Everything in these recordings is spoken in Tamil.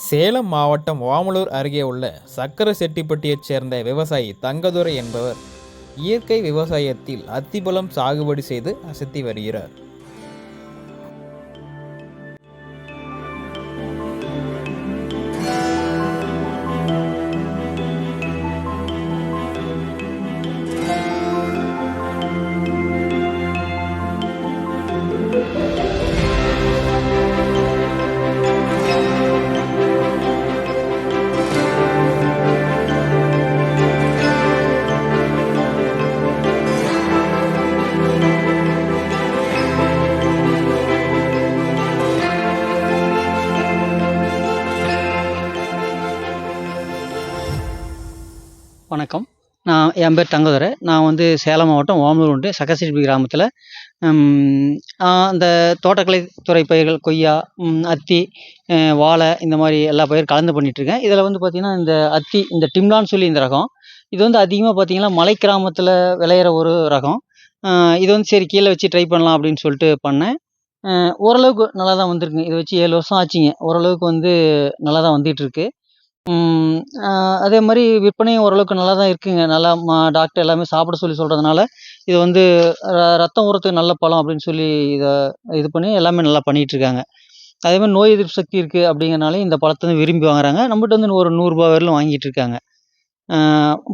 சேலம் மாவட்டம் ஓமலூர் அருகே உள்ள சக்கரசெட்டிப்பட்டியைச் சேர்ந்த விவசாயி தங்கதுரை என்பவர் இயற்கை விவசாயத்தில் அத்திப்பழம் சாகுபடி செய்து அசத்தி வருகிறார். வணக்கம். என் பேர் தங்கதுரை. நான் வந்து சேலம் மாவட்டம் ஓமலூர் ஒன்றியம் சக்கரசெட்டிப்பட்டி கிராமத்தில் அந்த தோட்டக்கலை துறை பயிர்கள் கொய்யா, அத்தி, வாழை இந்த மாதிரி எல்லா பயிர் கலந்து பண்ணிகிட்ருக்கேன். இதில் வந்து பார்த்திங்கன்னா இந்த அத்தி, இந்த டிம்லான்னு சொல்லி இந்த ரகம், இது வந்து அதிகமாக பார்த்திங்கன்னா மலை கிராமத்தில் விளையிற ஒரு ரகம். இது வந்து சரி கீழே வச்சு ட்ரை பண்ணலாம் அப்படின்னு சொல்லிட்டு பண்ணேன். ஓரளவுக்கு நல்லா தான் வந்திருக்குங்க. இதை வச்சு 7 வருஷம் ஆச்சுங்க. ஓரளவுக்கு வந்து நல்லா தான் வந்துகிட்ருக்கு. அதே மாதிரி விற்பனையும் ஓரளவுக்கு நல்லா தான் இருக்குங்க. நல்லா டாக்டர் எல்லாமே சாப்பிட சொல்லி சொல்கிறதுனால இது வந்து ரத்தம் ஊறத்துக்கு நல்ல பழம் அப்படின்னு சொல்லி இதை இது பண்ணி எல்லாமே நல்லா பண்ணிகிட்ருக்காங்க. அதேமாதிரி நோய் எதிர்ப்பு சக்தி இருக்குது அப்படிங்கிறனால இந்த பழத்தை வந்து விரும்பி வாங்குறாங்க. நம்மகிட்ட வந்து ஒரு ரூ. 100 வரையிலும் வாங்கிட்டு இருக்காங்க.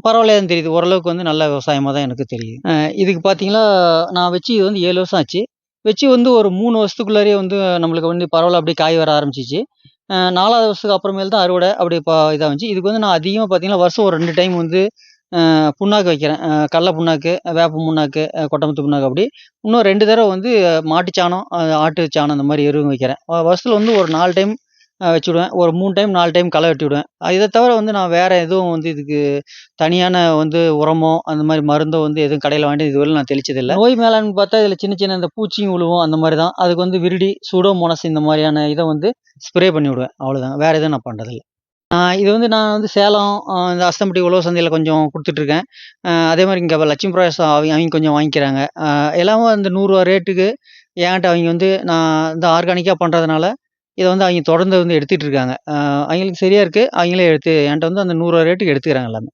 பரவாயில்லையான்னு தெரியுது. ஓரளவுக்கு வந்து நல்ல விவசாயமாக தான் எனக்கு தெரியுது. இதுக்கு பார்த்தீங்கன்னா நான் வச்சு இது வந்து 7 வருஷம் ஆச்சு. வச்சு வந்து ஒரு 3 வருஷத்துக்குள்ளாரையே வந்து நம்மளுக்கு வந்து பரவாயில்ல அப்படியே காய் வர ஆரம்பிச்சிச்சு. 4வது வருஷத்துக்கு அப்புறமேல் தான் அறுவடை அப்படி இதாக வந்துச்சு. இதுக்கு வந்து நான் அதிகமாக பார்த்தீங்கன்னா வருஷம் ஒரு 2 டைம் வந்து புண்ணாக்கு வைக்கிறேன். கடல புண்ணாக்கு, வேப்ப புண்ணாக்கு, கொட்டமுத்து புண்ணாக்கு அப்படி. இன்னும் 2 தடவை வந்து மாட்டுச்சாணம், ஆட்டு சாணம் இந்த மாதிரி எருவும் வைக்கிறேன். வருஷத்துல வந்து ஒரு 4 டைம் வச்சுடுவேன். ஒரு 3 டைம் 4 டைம் களை வெட்டி விடுவேன். இதை தவிர வந்து நான் வேறு எதுவும் வந்து இதுக்கு தனியான வந்து உரமோ அந்த மாதிரி மருந்தோ வந்து எதுவும் கடையில் வாங்கிட்டு இதுவரையிலும் நான் தெளிச்சதில்லை. நோய் மேலாண்மை பார்த்தா இதில் சின்ன சின்ன இந்த பூச்சியும் விழுவும் அந்த மாதிரி தான். அதுக்கு வந்து விரிடி, சூடோமோனஸ் இந்த மாதிரியான இதை வந்து ஸ்ப்ரே பண்ணி விடுவேன். அவ்வளோதான். வேறு எதுவும் நான் பண்ணுறதில்ல. இது வந்து நான் வந்து சேலம், இந்த அஸ்தம்பட்டி உழவர் சந்தையில் கொஞ்சம் கொடுத்துட்ருக்கேன். அதே மாதிரி இங்கே லட்சுமி பிரகாஷ் அவங்க கொஞ்சம் வாங்கிக்கிறாங்க. எல்லாமே அந்த ரூ. 100 ரேட்டுக்கு என்கிட்ட அவங்க வந்து நான் இந்த ஆர்கானிக்காக பண்ணுறதுனால இதை வந்து அவங்க தொடர்ந்து வந்து எடுத்துகிட்டு இருக்காங்க. அவங்களுக்கு சரியாக இருக்குது. அவங்களே எடுத்து என்கிட்ட வந்து அந்த ரூ. 100 ரேட்டுக்கு எடுத்துக்கிறாங்க எல்லாமே.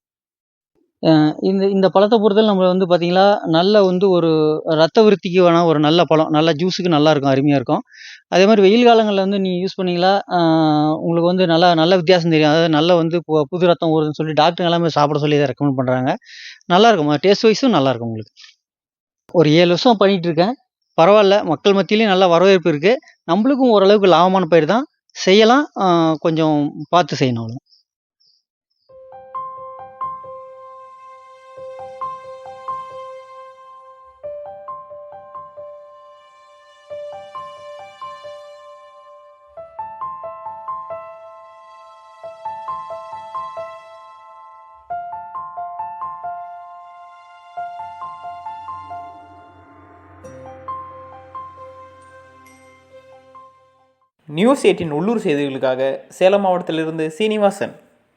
இந்த இந்த பழத்தை பொறுத்தவரை நம்ம வந்து பார்த்தீங்கன்னா, நல்ல வந்து ஒரு ரத்த விருத்திக்கான ஒரு நல்ல பழம். நல்ல ஜூஸுக்கு நல்லாயிருக்கும், அருமையாக இருக்கும். அதே மாதிரி வெயில் காலங்கள்ல வந்து நீங்க யூஸ் பண்ணீங்களா, உங்களுக்கு வந்து நல்ல வித்தியாசம் தெரியும். அதாவது நல்ல வந்து புது ரத்தம் ஊறுதுன்னு சொல்லி டாக்டருங்க எல்லாமே சாப்பிட சொல்லி இதை ரெக்கமெண்ட் பண்ணுறாங்க. நல்லாயிருக்கும். டேஸ்ட் வைஸும் நல்லாயிருக்கும் உங்களுக்கு. ஒரு 7 வருஷம் பண்ணிகிட்ருக்கேன். பரவாயில்ல. மக்கள் மத்தியிலயும் நல்ல வரவேற்பு இருக்கு. நம்மளுக்கும் ஓரளவுக்கு லாபமான பயிர் தான். செய்யலாம். கொஞ்சம் பார்த்து செய்யணும் அவ்வளோதான். நியூஸ் 18 உள்ளூர் செய்திகளுக்காக சேலம் மாவட்டத்திலிருந்து சீனிவாசன்.